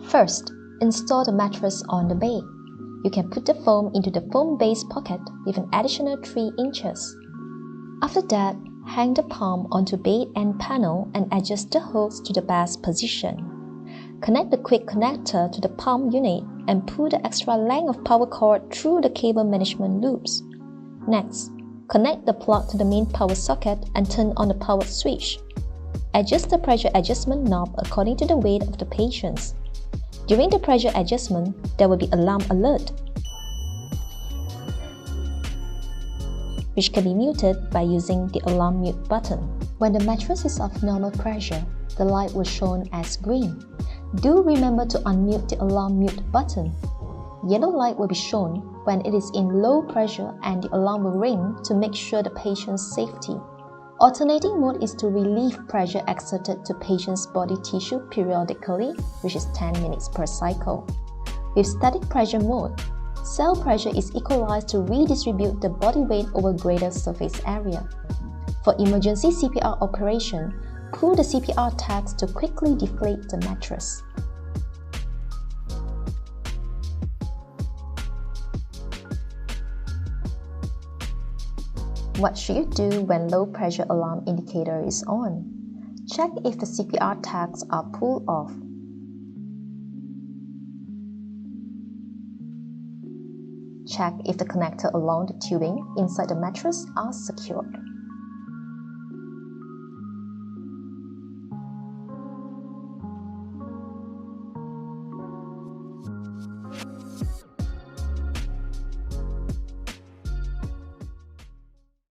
First, install the mattress on the bed. You can put the foam into the foam base pocket with an additional 3 inches. After that, hang the palm onto bed end panel and adjust the hooks to the best position. Connect the quick connector to the palm unit and pull the extra length of power cord through the cable management loops. Next, connect the plug to the main power socket and turn on the power switch. Adjust the pressure adjustment knob according to the weight of the patient. During the pressure adjustment, there will be alarm alert, which can be muted by using the alarm mute button. When the mattress is of normal pressure, the light will show as green. Do remember to unmute the alarm mute button. Yellow light will be shown when it is in low pressure and the alarm will ring to make sure the patient's safety. Alternating mode is to relieve pressure exerted to patient's body tissue periodically, which is 10 minutes per cycle. With static pressure mode, cell pressure is equalized to redistribute the body weight over greater surface area. For emergency CPR operation, pull the CPR tags to quickly deflate the mattress. What should you do when low pressure alarm indicator is on? Check if the CPR tags are pulled off. Check if the connector along the tubing inside the mattress are secured.